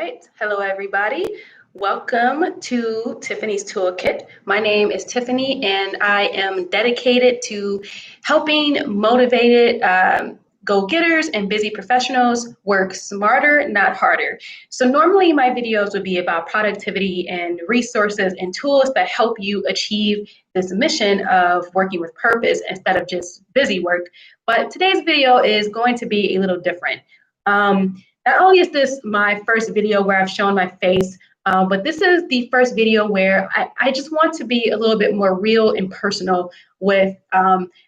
right. Hello, everybody. Welcome to Tiffany's Toolkit. My name is Tiffany, and I am dedicated to helping motivated go-getters and busy professionals work smarter, not harder. So normally my videos would be about productivity and resources and tools that help you achieve this mission of working with purpose instead of just busy work. But today's video is going to be a little different. Not only is this my first video where I've shown my face, but this is the first video where I just want to be a little bit more real and personal with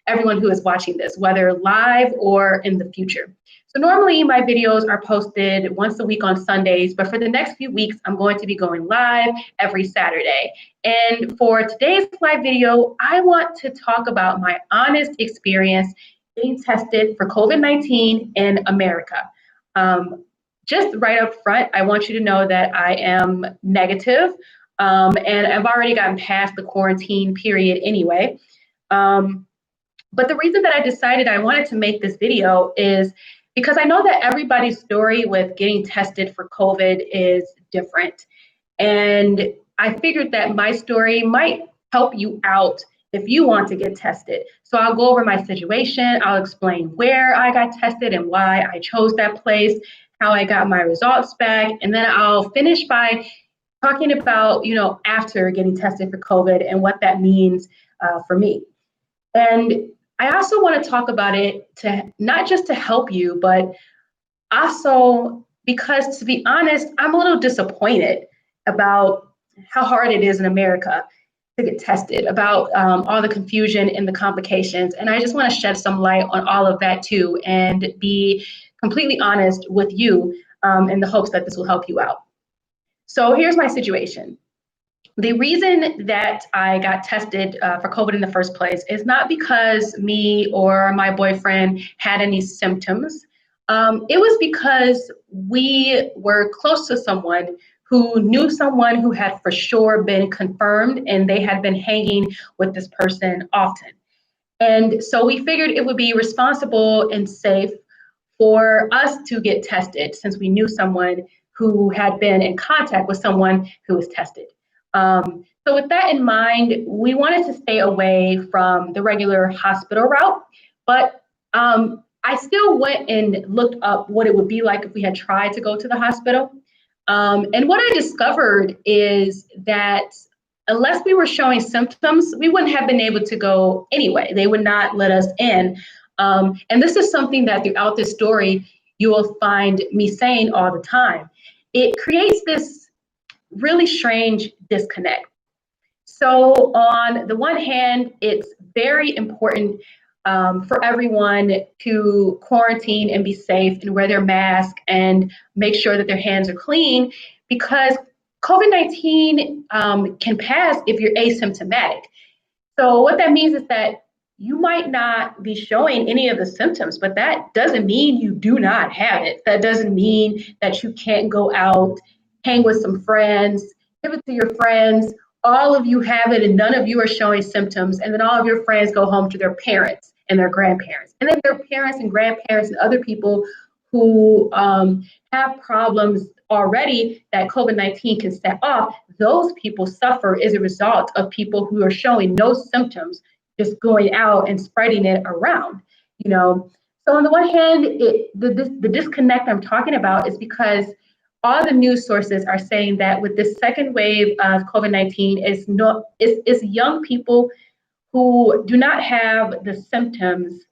everyone who is watching this, whether live or in the future. So normally my videos are posted once a week on Sundays, but for the next few weeks, I'm going to be going live every Saturday. And for today's live video, I want to talk about my honest experience getting tested for COVID-19 in America. Just right up front, I want you to know that I am negative, and I've already gotten past the quarantine period anyway. But the reason that I decided I wanted to make this video is because I know that everybody's story with getting tested for COVID is different. And I figured that my story might help you out if you want to get tested. So I'll go over my situation, I'll explain where I got tested and why I chose that place, how I got my results back, and then I'll finish by talking about, after getting tested for COVID and what that means for me. And I also want to talk about it to not just to help you, but also because, to be honest, I'm a little disappointed about how hard it is in America to get tested, about all the confusion and the complications. And I just want to shed some light on all of that too, and be completely honest with you in the hopes that this will help you out. So here's my situation. The reason that I got tested for COVID in the first place is not because me or my boyfriend had any symptoms. It was because we were close to someone who knew someone who had for sure been confirmed, and they had been hanging with this person often. And so we figured it would be responsible and safe for us to get tested since we knew someone who had been in contact with someone who was tested. So with that in mind, we wanted to stay away from the regular hospital route, but I still went and looked up what it would be like if we had tried to go to the hospital. And what I discovered is that unless we were showing symptoms, we wouldn't have been able to go anyway. They would not let us in. And this is something that throughout this story, you will find me saying all the time. It creates this really strange disconnect. So on the one hand, it's very important for everyone to quarantine and be safe and wear their mask and make sure that their hands are clean, because COVID-19 can pass if you're asymptomatic. So what that means is that you might not be showing any of the symptoms, but that doesn't mean you do not have it. That doesn't mean that you can't go out, hang with some friends, give it to your friends. All of you have it and none of you are showing symptoms. And then all of your friends go home to their parents and their grandparents. And then their parents and grandparents and other people who have problems already that COVID-19 can set off, those people suffer as a result of people who are showing no symptoms just going out and spreading it around, So on the one hand, the disconnect I'm talking about is because all the news sources are saying that with this second wave of COVID-19 is young people who do not have the symptoms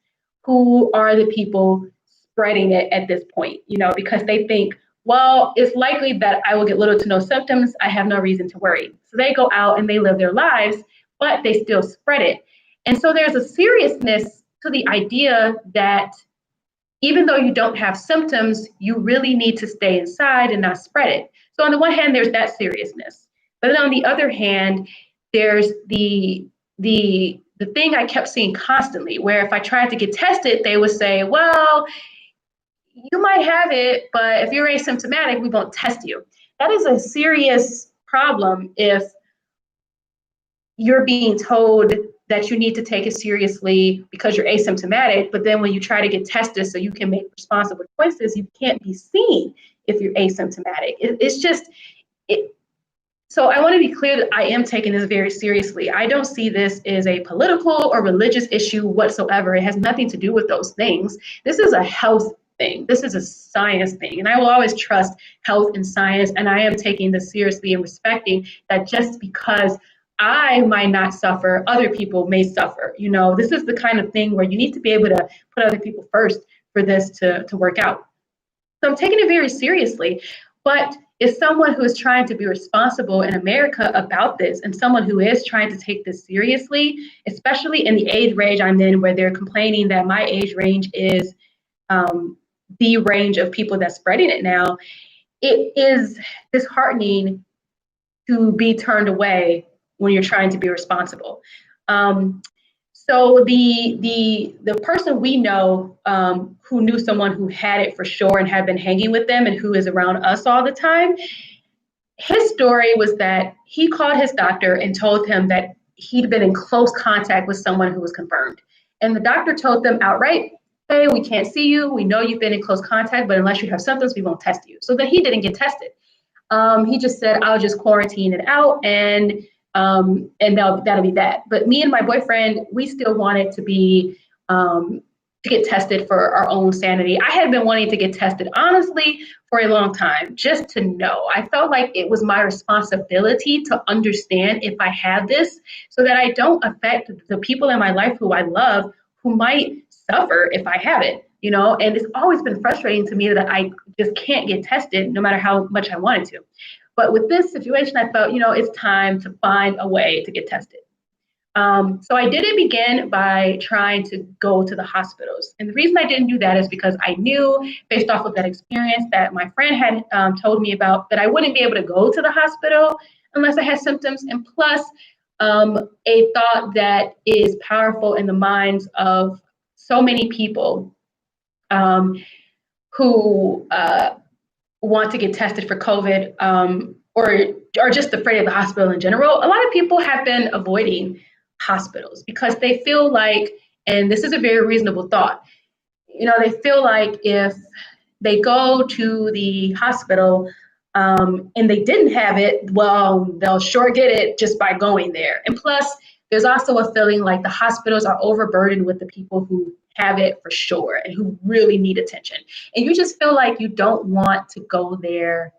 who are the people spreading it at this point, because they think, well, it's likely that I will get little to no symptoms. I have no reason to worry. So they go out and they live their lives, but they still spread it. And so there's a seriousness to the idea that even though you don't have symptoms, you really need to stay inside and not spread it. So on the one hand, there's that seriousness. But then on the other hand, there's the thing I kept seeing constantly, where if I tried to get tested, they would say, well, you might have it, but if you're asymptomatic, we won't test you. That is a serious problem if you're being told that you need to take it seriously because you're asymptomatic, but then when you try to get tested so you can make responsible choices, you can't be seen if you're asymptomatic. It's just, it, so I want to be clear that I am taking this very seriously. I don't see this as a political or religious issue whatsoever. It has nothing to do with those things. This is a health thing. This is a science thing. And I will always trust health and science. And I am taking this seriously and respecting that just because I might not suffer, other people may suffer. This is the kind of thing where you need to be able to put other people first for this to work out. So I'm taking it very seriously. But if someone who is trying to be responsible in America about this, and someone who is trying to take this seriously, especially in the age range I'm in, where they're complaining that my age range is the range of people that's spreading it now, it is disheartening to be turned away when you're trying to be responsible. So the person we know who knew someone who had it for sure and had been hanging with them and who is around us all the time, his story was that he called his doctor and told him that he'd been in close contact with someone who was confirmed. And the doctor told them outright, hey, we can't see you. We know you've been in close contact, but unless you have symptoms, we won't test you. So then he didn't get tested. He just said, I'll just quarantine it out and that'll be that. But me and my boyfriend, we still wanted to be to get tested for our own sanity. I had been wanting to get tested, honestly, for a long time, just to know. I felt like it was my responsibility to understand if I had this so that I don't affect the people in my life who I love who might suffer if I have it, and it's always been frustrating to me that I just can't get tested no matter how much I wanted to. But with this situation, I felt, it's time to find a way to get tested. So I didn't begin by trying to go to the hospitals. And the reason I didn't do that is because I knew, based off of that experience that my friend had told me about, that I wouldn't be able to go to the hospital unless I had symptoms. And plus, a thought that is powerful in the minds of so many people who want to get tested for COVID or are just afraid of the hospital in general. A lot of people have been avoiding hospitals because they feel like, and this is a very reasonable thought, they feel like if they go to the hospital and they didn't have it, well, they'll sure get it just by going there. And plus, there's also a feeling like the hospitals are overburdened with the people who have it for sure and who really need attention. And you just feel like you don't want to go there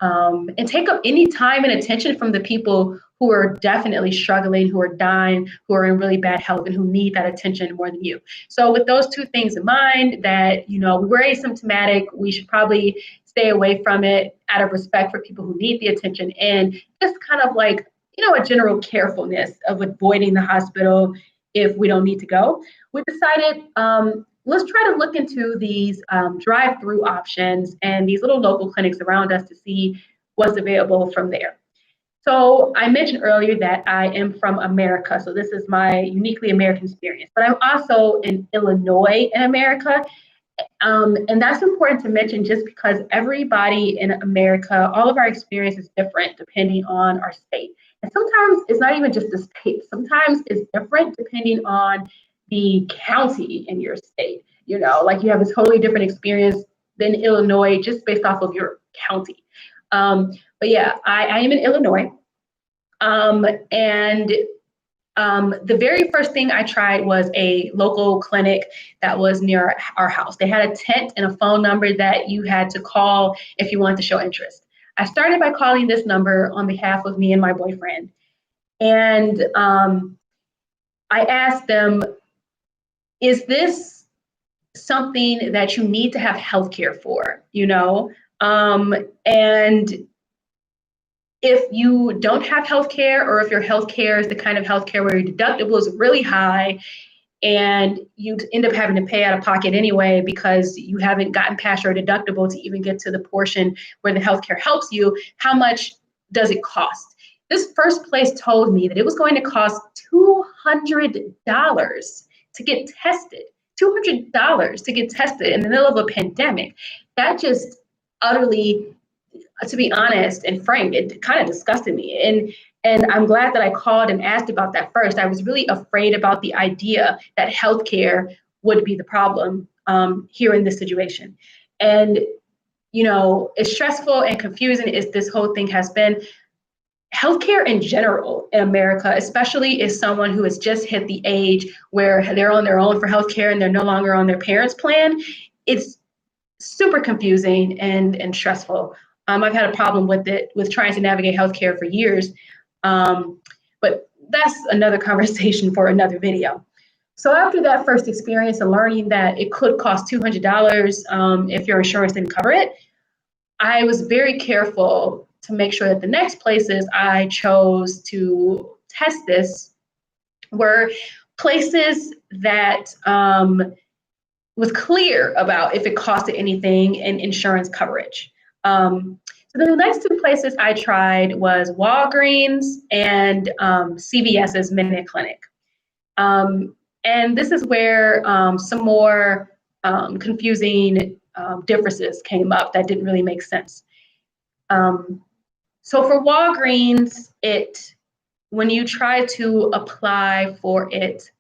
and take up any time and attention from the people who are definitely struggling, who are dying, who are in really bad health, and who need that attention more than you. So with those two things in mind, that, we were asymptomatic, we should probably stay away from it out of respect for people who need the attention, and just kind of like, a general carefulness of avoiding the hospital if we don't need to go. We decided, let's try to look into these drive-through options and these little local clinics around us to see what's available from there. So I mentioned earlier that I am from America, so this is my uniquely American experience, but I'm also in Illinois in America. And that's important to mention just because everybody in America, all of our experience is different depending on our state. And sometimes it's not even just the state. Sometimes it's different depending on the county in your state. Like you have a totally different experience than Illinois just based off of your county. But yeah, I am in Illinois. And the very first thing I tried was a local clinic that was near our house. They had a tent and a phone number that you had to call if you wanted to show interest. I started by calling this number on behalf of me and my boyfriend. And I asked them, is this something that you need to have healthcare for, and if you don't have healthcare, or if your healthcare is the kind of healthcare where your deductible is really high and you end up having to pay out of pocket anyway because you haven't gotten past your deductible to even get to the portion where the healthcare helps you, how much does it cost? This first place told me that it was going to cost $200 to get tested. $200 to get tested in the middle of a pandemic. That just utterly, to be honest and frank, it kind of disgusted me. And I'm glad that I called and asked about that first. I was really afraid about the idea that healthcare would be the problem here in this situation. And as stressful and confusing as this whole thing has been, healthcare in general in America, especially as someone who has just hit the age where they're on their own for healthcare and they're no longer on their parents' plan, it's super confusing and stressful. I've had a problem with trying to navigate healthcare for years, but that's another conversation for another video. So after that first experience and learning that it could cost $200 if your insurance didn't cover it, I was very careful to make sure that the next places I chose to test this were places that was clear about if it costed anything and insurance coverage. So the next two places I tried was Walgreens and CVS's Minute Clinic. And this is where some more confusing differences came up that didn't really make sense. So for Walgreens, when you try to apply for it,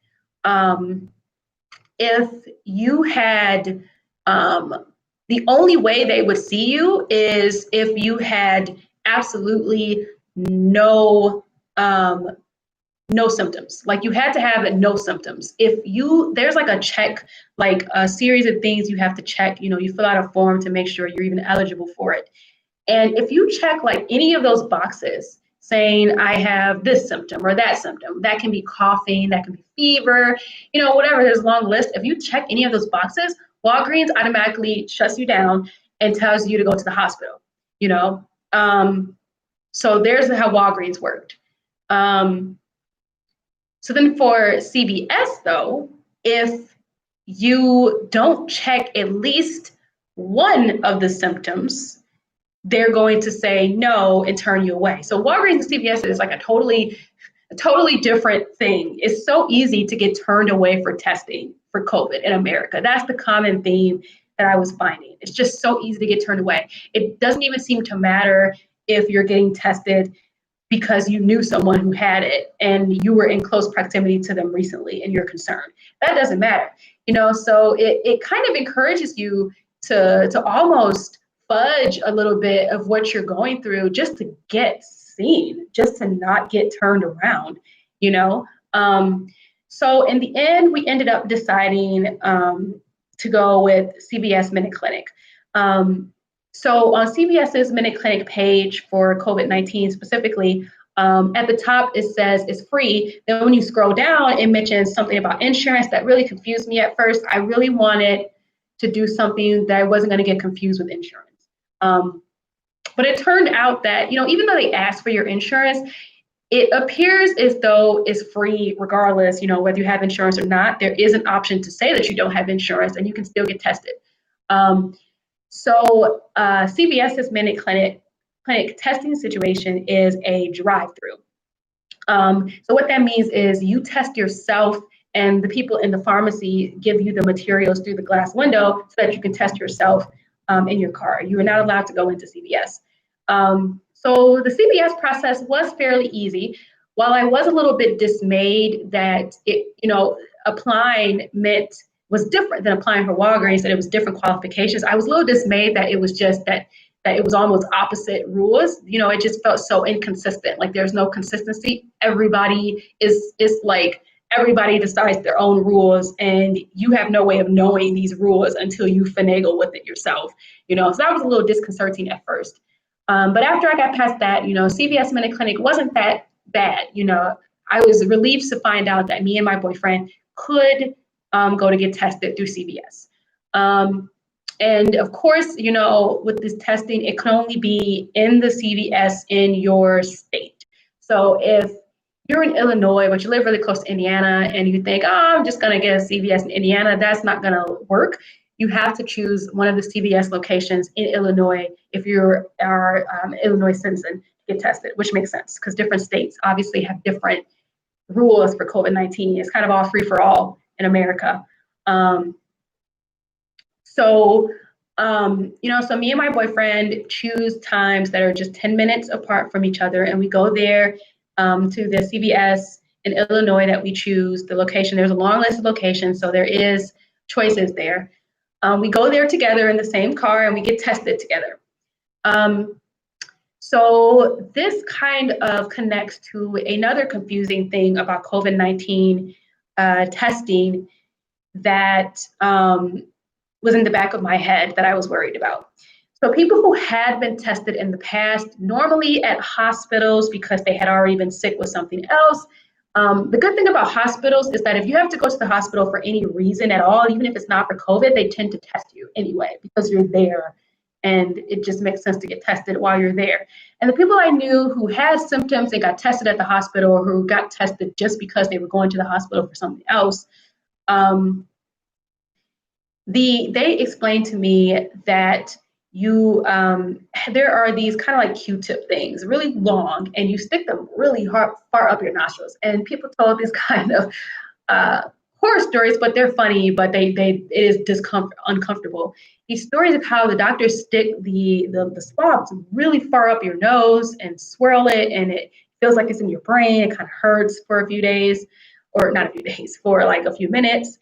if you had, the only way they would see you is if you had absolutely no symptoms. Like you had to have no symptoms. There's like a check, like a series of things you have to check. You fill out a form to make sure you're even eligible for it. And if you check like any of those boxes saying I have this symptom or that symptom, that can be coughing, that can be fever, whatever, there's a long list. If you check any of those boxes, Walgreens automatically shuts you down and tells you to go to the hospital, So there's how Walgreens worked. So then for CVS though, if you don't check at least one of the symptoms, they're going to say no and turn you away. So Walgreens and CVS is like a totally different thing. It's so easy to get turned away for testing for COVID in America. That's the common theme that I was finding. It's just so easy to get turned away. It doesn't even seem to matter if you're getting tested because you knew someone who had it and you were in close proximity to them recently and you're concerned. That doesn't matter. So it kind of encourages you to almost fudge a little bit of what you're going through just to get seen, just to not get turned around, So in the end, we ended up deciding to go with CVS Minute Clinic. So on CVS's Minute Clinic page for COVID-19 specifically, at the top it says it's free. Then when you scroll down, it mentions something about insurance that really confused me at first. I really wanted to do something that I wasn't going to get confused with insurance. But it turned out that, even though they ask for your insurance, it appears as though it's free regardless, whether you have insurance or not. There is an option to say that you don't have insurance and you can still get tested. So CVS's Minute Clinic testing situation is a drive-through. So what that means is you test yourself and the people in the pharmacy give you the materials through the glass window so that you can test yourself in your car. You are not allowed to go into CVS. So the CVS process was fairly easy. While I was a little bit dismayed that applying was different than applying for Walgreens, that it was different qualifications, I was a little dismayed that it was just that it was almost opposite rules. It just felt so inconsistent. Like there's no consistency. Everybody decides their own rules and you have no way of knowing these rules until you finagle with it yourself, so that was a little disconcerting at first. But after I got past that, CVS Minute Clinic wasn't that bad. I was relieved to find out that me and my boyfriend could go to get tested through CVS. And of course, with this testing, it can only be in the CVS in your state. So if you're in Illinois, but you live really close to Indiana and you think, I'm just going to get a CVS in Indiana, that's not going to work. You have to choose one of the CVS locations in Illinois if you're an Illinois citizen to get tested, which makes sense because different states obviously have different rules for COVID-19. It's kind of all free for all in America. So me and my boyfriend choose times that are just 10 minutes apart from each other. And we go there to the CVS in Illinois that we choose, the location. There's a long list of locations, so there is choices there. We go there together in the same car and we get tested together. So this kind of connects to another confusing thing about COVID-19 testing that was in the back of my head that I was worried about. So people who had been tested in the past, normally at hospitals because they had already been sick with something else. The good thing about hospitals is that if you have to go to the hospital for any reason at all, even if it's not for COVID, they tend to test you anyway because you're there and it just makes sense to get tested while you're there. And the people I knew who had symptoms and got tested at the hospital or who got tested just because they were going to the hospital for something else, they explained to me that there are these kind of like Q-tip things, really long, and you stick them really far up your nostrils. And people told these kind of horror stories, but they're funny, but it is uncomfortable. These stories of how the doctors stick the swabs really far up your nose and swirl it, and it feels like it's in your brain. It kind of hurts for a few days, or not a few days, for like a few minutes,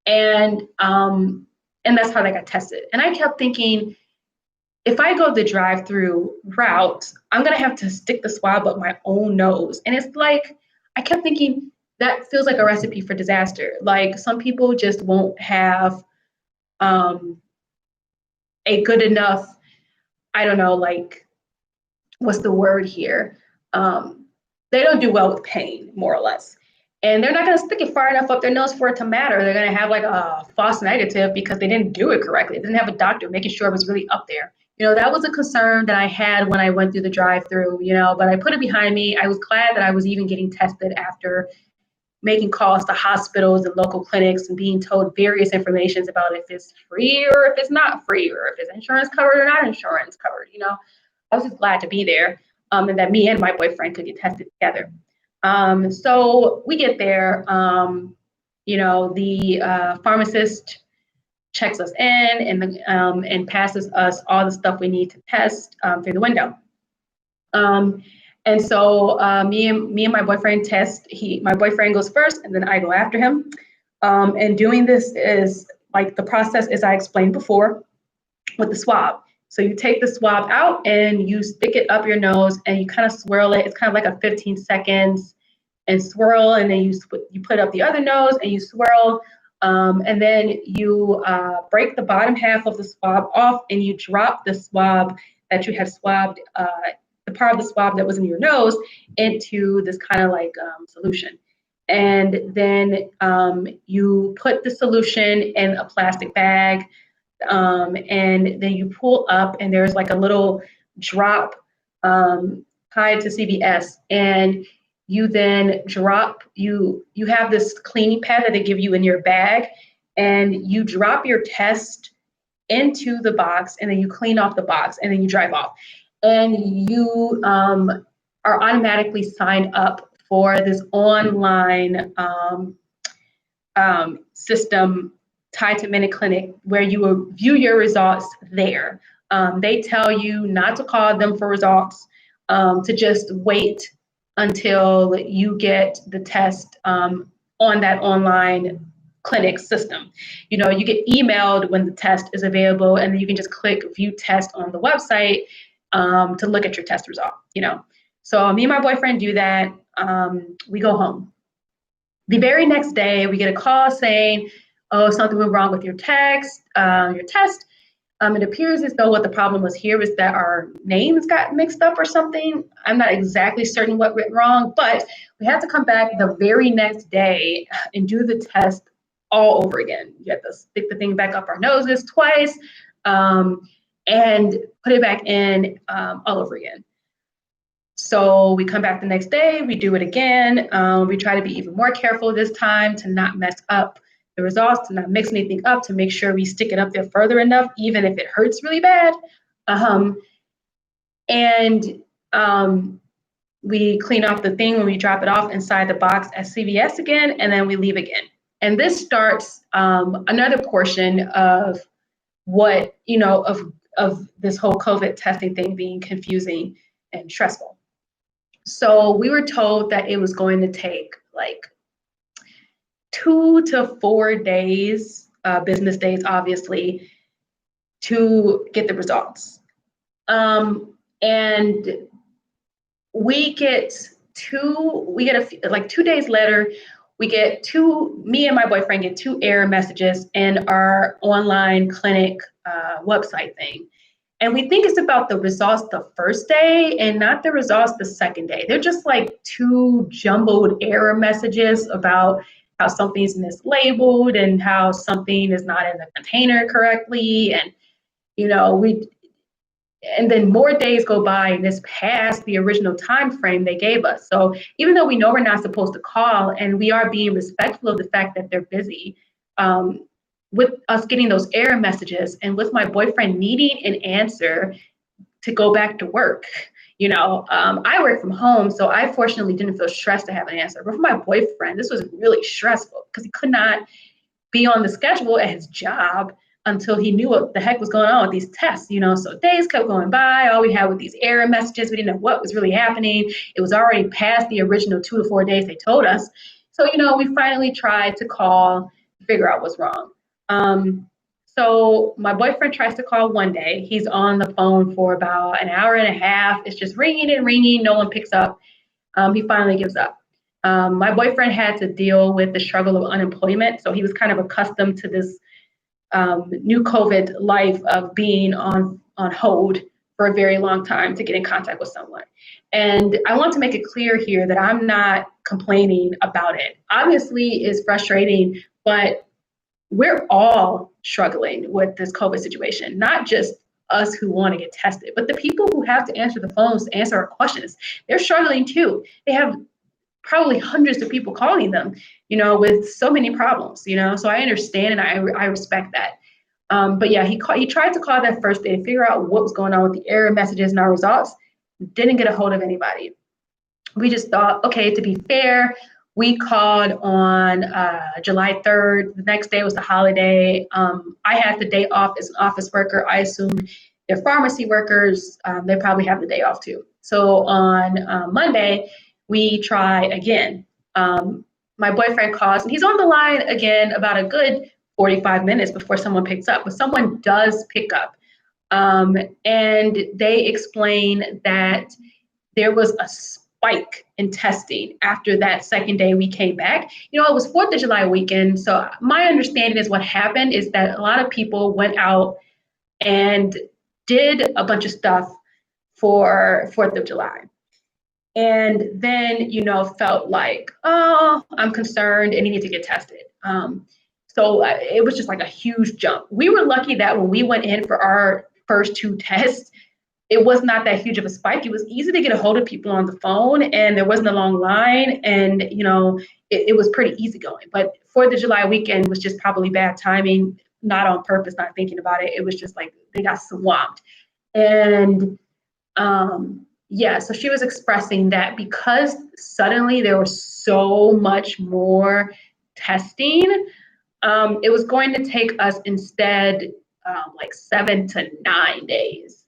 and that's how they got tested. And I kept thinking, if I go the drive-through route, I'm gonna have to stick the swab up my own nose. And it's like, I kept thinking, that feels like a recipe for disaster. Like some people just won't have a good enough, I don't know, like, what's the word here? They don't do well with pain, more or less. And they're not going to stick it far enough up their nose for it to matter. They're going to have like a false negative because they didn't do it correctly. They didn't have a doctor making sure it was really up there. That was a concern that I had when I went through the drive-through, but I put it behind me. I was glad that I was even getting tested after making calls to hospitals and local clinics and being told various informations about if it's free or if it's not free or if it's insurance covered or not insurance covered. I was just glad to be there, and that me and my boyfriend could get tested together. So we get there, the pharmacist checks us in and passes us all the stuff we need to test through the window. And so me and my boyfriend test. My boyfriend goes first, and then I go after him. And doing this is like the process as I explained before with the swab. So you take the swab out and you stick it up your nose and you kind of swirl it. It's kind of like a 15 seconds and swirl, and then you put up the other nose and you swirl, and then you break the bottom half of the swab off and you drop the swab that you had swabbed, the part of the swab that was in your nose, into this kind of like solution. And then you put the solution in a plastic bag, and then you pull up and there's like a little drop tied to CVS, and you then you have this cleaning pad that they give you in your bag, and you drop your test into the box, and then you clean off the box, and then you drive off. And you are automatically signed up for this online system tied to MinuteClinic, where you will view your results there. They tell you not to call them for results, to just wait until you get the test on that online clinic system. You get emailed when the test is available, and then you can just click view test on the website to look at your test result. So me and my boyfriend do that. We go home. The very next day, we get a call saying, "Oh, something went wrong with your test. It appears as though what the problem was here was that our names got mixed up or something. I'm not exactly certain what went wrong, but we had to come back the very next day and do the test all over again. You have to stick the thing back up our noses twice, and put it back in all over again." So we come back the next day, we do it again. We try to be even more careful this time to not mess up the results, to not mix anything up, to make sure we stick it up there further enough, even if it hurts really bad. We clean off the thing when we drop it off inside the box at CVS again, and then we leave again. And this starts another portion of what, of this whole COVID testing thing being confusing and stressful. So we were told that it was going to take like 2 to 4 days, business days, obviously, to get the results. And we get like 2 days later, me and my boyfriend get two error messages in our online clinic website thing. And we think it's about the results the first day and not the results the second day. They're just like two jumbled error messages about how something's mislabeled and how something is not in the container correctly. And, and then more days go by and it's past the original time frame they gave us. So even though we know we're not supposed to call and we are being respectful of the fact that they're busy, with us getting those error messages and with my boyfriend needing an answer to go back to work, I work from home, so I fortunately didn't feel stressed to have an answer. But for my boyfriend, this was really stressful because he could not be on the schedule at his job until he knew what the heck was going on with these tests, So days kept going by. All we had were these error messages. We didn't know what was really happening. It was already past the original 2 to 4 days they told us. So, we finally tried to call to figure out what's wrong. So my boyfriend tries to call one day. He's on the phone for about an hour and a half. It's just ringing and ringing. No one picks up. He finally gives up. My boyfriend had to deal with the struggle of unemployment. So he was kind of accustomed to this new COVID life of being on hold for a very long time to get in contact with someone. And I want to make it clear here that I'm not complaining about it. Obviously, it's frustrating, but we're all struggling with this COVID situation, not just us who want to get tested, but the people who have to answer the phones to answer our questions. They're struggling too. They have probably hundreds of people calling them, with so many problems, so I understand and I respect that. But yeah, he tried to call that first day to figure out what was going on with the error messages and our results. Didn't get a hold of anybody. We just thought, okay, to be fair, we called on July 3rd. The next day was the holiday. I had the day off as an office worker. I assumed they're pharmacy workers. They probably have the day off too. So on Monday, we try again. My boyfriend calls and he's on the line again about a good 45 minutes before someone picks up, but someone does pick up. And they explain that there was a spike in testing after that second day we came back. It was 4th of July weekend. So my understanding is what happened is that a lot of people went out and did a bunch of stuff for 4th of July. And then, felt like, oh, I'm concerned and you need to get tested. So it was just like a huge jump. We were lucky that when we went in for our first 2 tests, it was not that huge of a spike. It was easy to get a hold of people on the phone and there wasn't a long line and, it was pretty easy going. But 4th of July weekend was just probably bad timing, not on purpose, not thinking about it. It was just like they got swamped. And so she was expressing that because suddenly there was so much more testing, it was going to take us instead like 7 to 9 days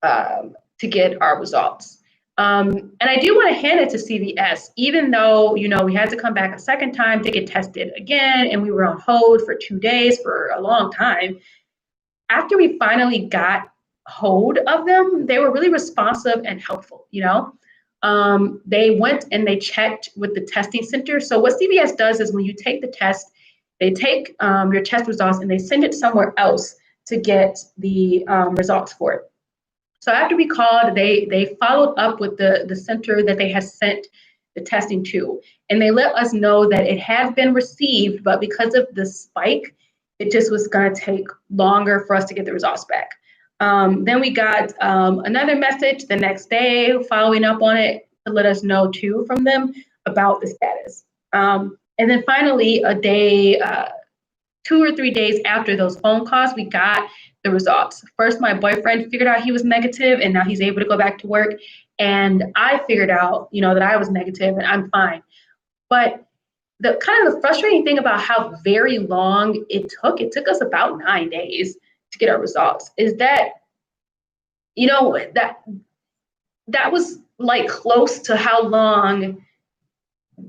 to get our results. And I do want to hand it to CVS, even though, we had to come back a second time to get tested again, and we were on hold for 2 days for a long time. After we finally got hold of them, they were really responsive and helpful, They went and they checked with the testing center. So what CVS does is when you take the test, they take your test results and they send it somewhere else to get the results for it. So after we called, they followed up with the center that they had sent the testing to, and they let us know that it had been received, but because of the spike, it just was going to take longer for us to get the results back. Then we got another message the next day following up on it to let us know too from them about the status. And then finally, a day, 2 or 3 days after those phone calls, we got the results. First, my boyfriend figured out he was negative and now he's able to go back to work. And I figured out, that I was negative and I'm fine. But the kind of the frustrating thing about how very long it took us about 9 days to get our results, is that, that was like close to how long.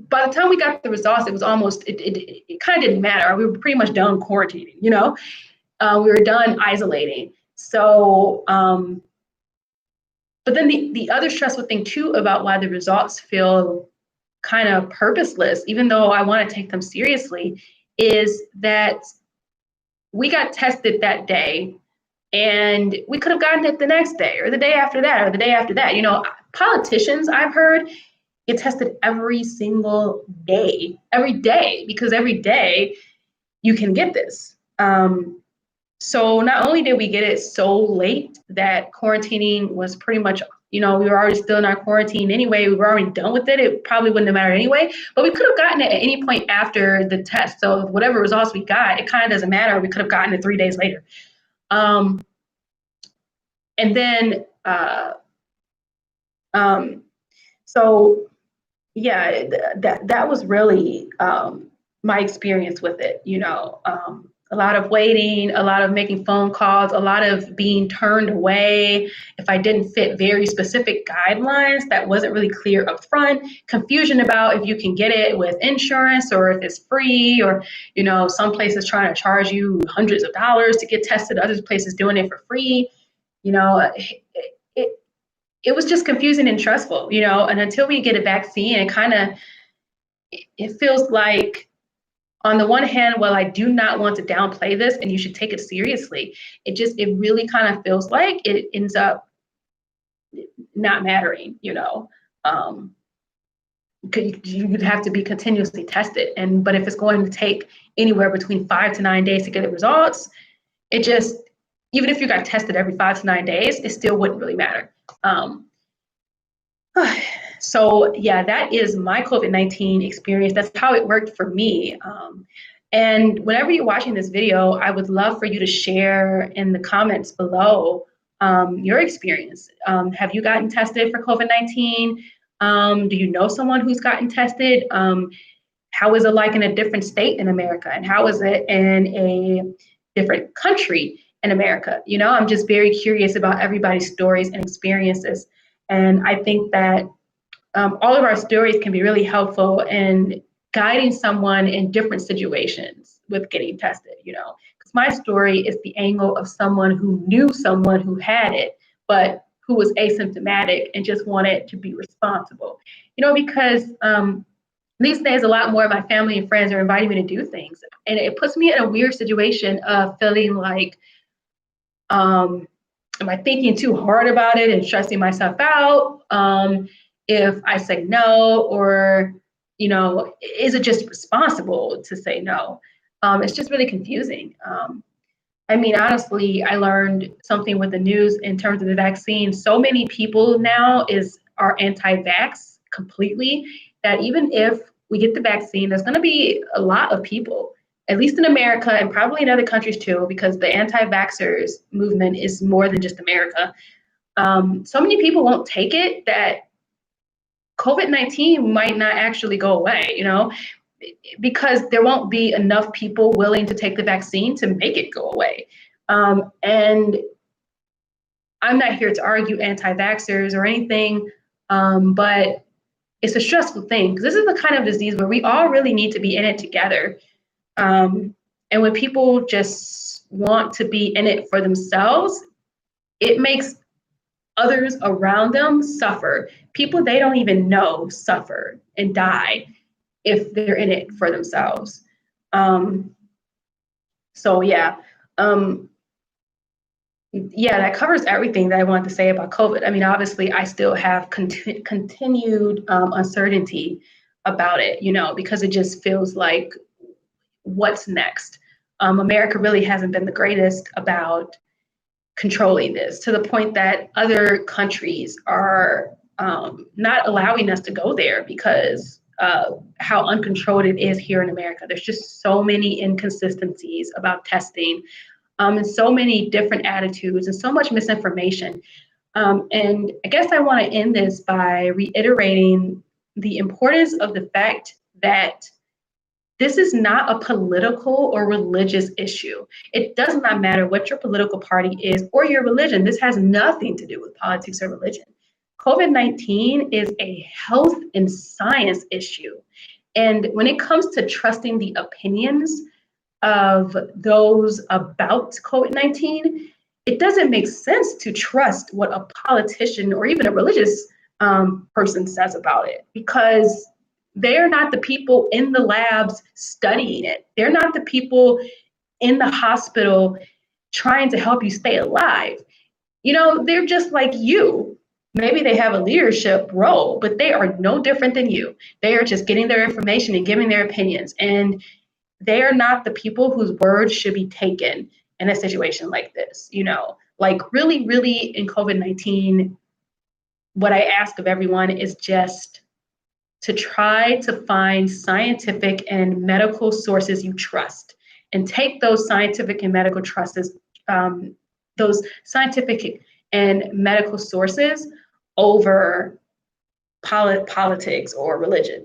By the time we got the results, it was almost, it kind of didn't matter. We were pretty much done quarantining, we were done isolating. So, but then the other stressful thing too about why the results feel kind of purposeless, even though I want to take them seriously, is that we got tested that day and we could have gotten it the next day or the day after that or the day after that. You know, politicians, I've heard, get tested every single day, every day, because every day you can get this. So not only did we get it so late that quarantining was pretty much, you know, we were already still in our quarantine anyway. We were already done with it. It probably wouldn't have mattered anyway, but we could have gotten it at any point after the test. So whatever results we got, it kind of doesn't matter. We could have gotten it 3 days later. Um, and then, so yeah, that was really my experience with it. You know, a lot of waiting, a lot of making phone calls, a lot of being turned away if I didn't fit very specific guidelines that wasn't really clear up front, confusion about if you can get it with insurance or if it's free, or, you know, some places trying to charge you hundreds of dollars to get tested, other places doing it for free. You know, it, it was just confusing and stressful, you know, and until we get a vaccine, it feels like, on the one hand, well, I do not want to downplay this and you should take it seriously. It really kind of feels like it ends up not mattering, you know. You'd have to be continuously tested. But if it's going to take anywhere between 5 to 9 days to get the results, it just, even if you got tested every 5 to 9 days, it still wouldn't really matter. So yeah, that is my COVID-19 experience. That's how it worked for me. And whenever you're watching this video, I would love for you to share in the comments below your experience. Have you gotten tested for COVID-19? Do you know someone who's gotten tested? How is it like in a different state in America? And how is it in a different country in America? You know, I'm just very curious about everybody's stories and experiences. And I think that all of our stories can be really helpful in guiding someone in different situations with getting tested, you know, because my story is the angle of someone who knew someone who had it, but who was asymptomatic and just wanted to be responsible, you know, because these days a lot more of my family and friends are inviting me to do things. And it puts me in a weird situation of feeling like, am I thinking too hard about it and stressing myself out? If I say no, or, you know, is it just responsible to say no? It's just really confusing. I mean, honestly, I learned something with the news in terms of the vaccine. So many people now are anti-vax completely, that even if we get the vaccine, there's going to be a lot of people, at least in America and probably in other countries too, because the anti-vaxxers movement is more than just America. So many people won't take it that COVID-19 might not actually go away, you know, because there won't be enough people willing to take the vaccine to make it go away. And I'm not here to argue anti-vaxxers or anything, but it's a stressful thing because this is the kind of disease where we all really need to be in it together. And when people just want to be in it for themselves, it makes others around them suffer. People they don't even know suffer and die if they're in it for themselves. So yeah, yeah, that covers everything that I wanted to say about COVID. I mean, obviously, I still have continued uncertainty about it, you know, because it just feels like, what's next? America really hasn't been the greatest about controlling this, to the point that other countries are not allowing us to go there because how uncontrolled it is here in America. There's just so many inconsistencies about testing, and so many different attitudes and so much misinformation. And I guess I want to end this by reiterating the importance of the fact that this is not a political or religious issue. It does not matter what your political party is or your religion. This has nothing to do with politics or religion. COVID-19 is a health and science issue. And when it comes to trusting the opinions of those about COVID-19, it doesn't make sense to trust what a politician or even a religious person says about it, because they're not the people in the labs studying it. They're not the people in the hospital trying to help you stay alive. They're just like you. Maybe they have a leadership role, but they are no different than you. They are just getting their information and giving their opinions. And they are not the people whose words should be taken in a situation like this. Like really, really in COVID-19, what I ask of everyone is just to try to find scientific and medical sources you trust, and take those scientific and medical those scientific and medical sources over politics or religion.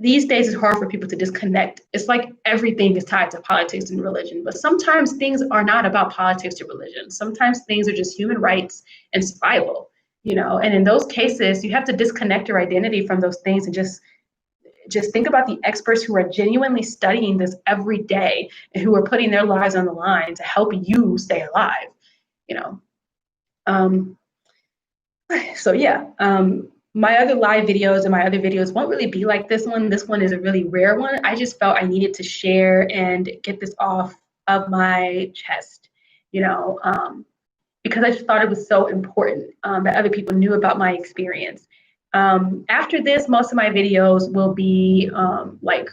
These days it's hard for people to disconnect. It's like everything is tied to politics and religion, but sometimes things are not about politics or religion. Sometimes things are just human rights and survival. And in those cases, you have to disconnect your identity from those things and just think about the experts who are genuinely studying this every day and who are putting their lives on the line to help you stay alive. you know. Um, so yeah, my other live videos and my other videos won't really be like this one. This one is a really rare one. I just felt I needed to share and get this off of my chest, because I just thought it was so important that other people knew about my experience. After this, most of my videos will be like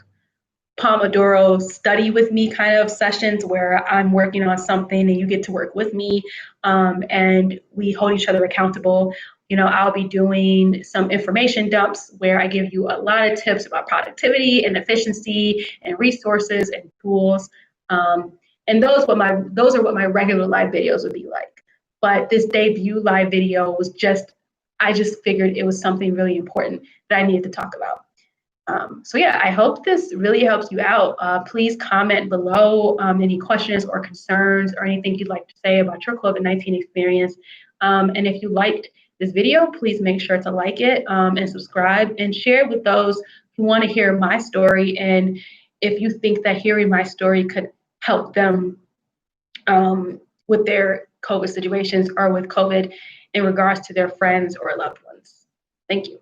Pomodoro study with me kind of sessions where I'm working on something and you get to work with me, and we hold each other accountable. I'll be doing some information dumps where I give you a lot of tips about productivity and efficiency and resources and tools. And those are what my regular live videos would be like. But this debut live video was I just figured it was something really important that I needed to talk about. So yeah, I hope this really helps you out. Please comment below any questions or concerns or anything you'd like to say about your COVID-19 experience. And if you liked this video, please make sure to like it and subscribe and share with those who want to hear my story. And if you think that hearing my story could help them with their COVID situations or with COVID in regards to their friends or loved ones. Thank you.